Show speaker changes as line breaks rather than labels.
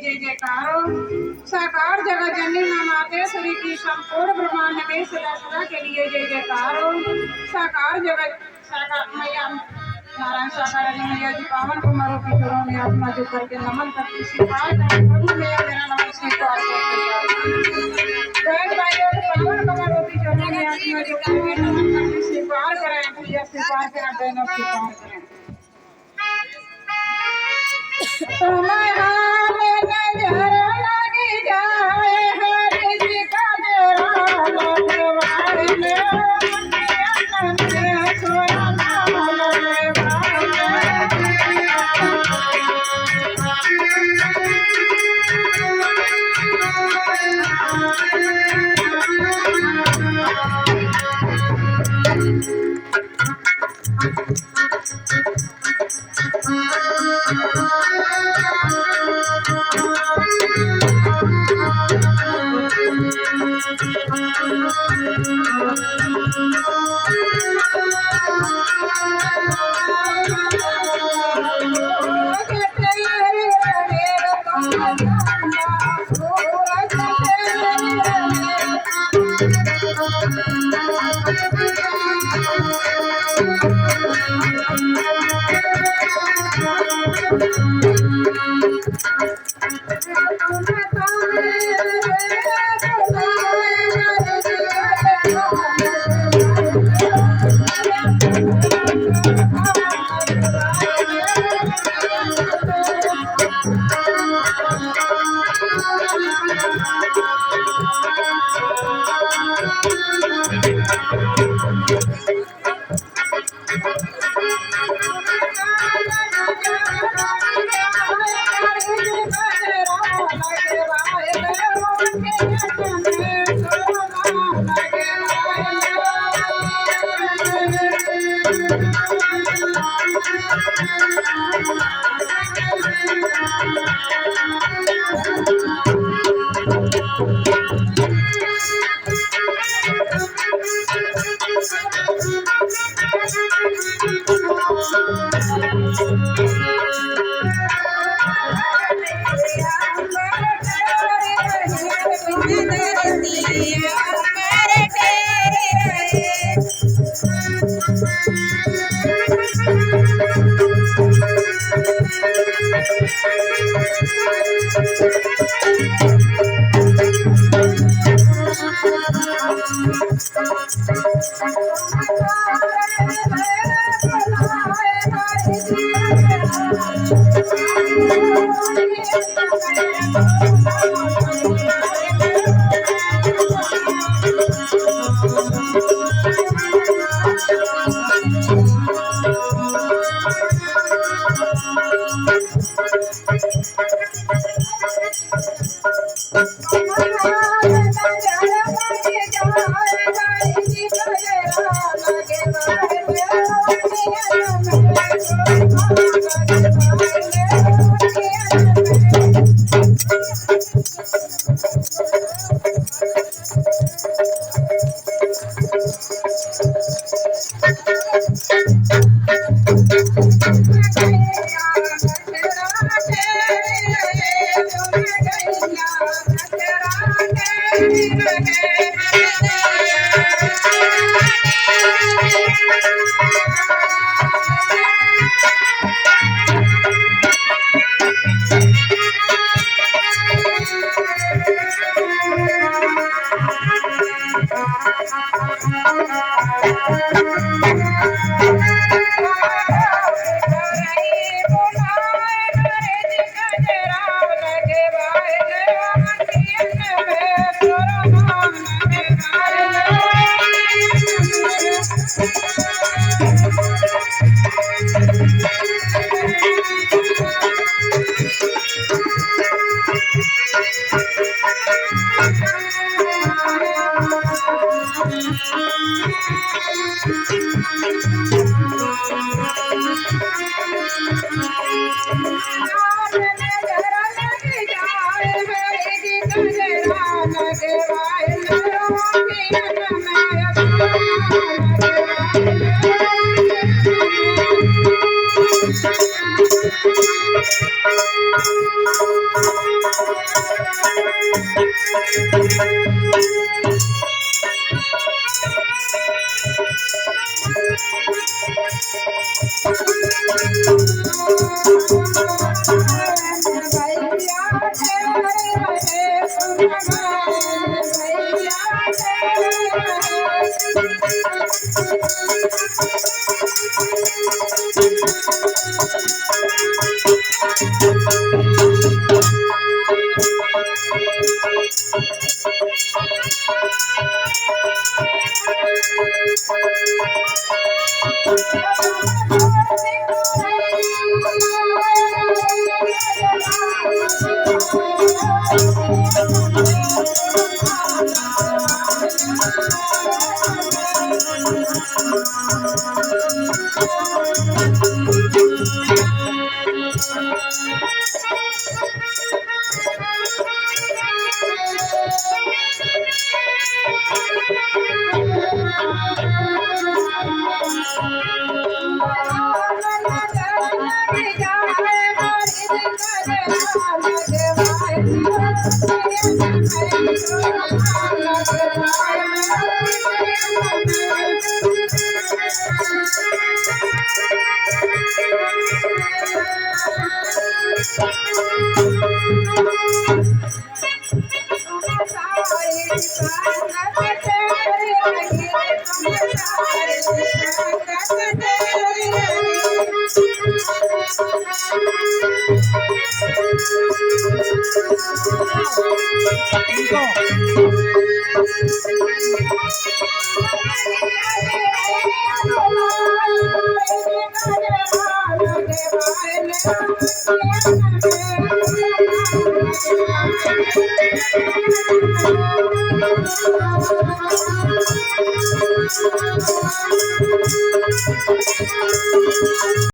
जय जयकारो। साकार जगत जननी मां मातेश्वरी की संपूर्ण ब्रह्मांड में सदा सदा के लिए जय जयकारो। साकार जगत साकार मैया नारायण साकार अली मैया जी पावन कुमारों की चरणों में आत्मा जो करके नमन करती स्वीकार करें। प्रभु मैया मेरा नमन स्वीकार करें। पावन कुमारों की चरणों में आत्मा जो करके नमन करती स्वीकार करें। प्रिय स्वीकार करें, बहनों स्वीकार करें। तुम्हारा में नजर लगी जाए हरि जी का तेरा लगवाए में सोया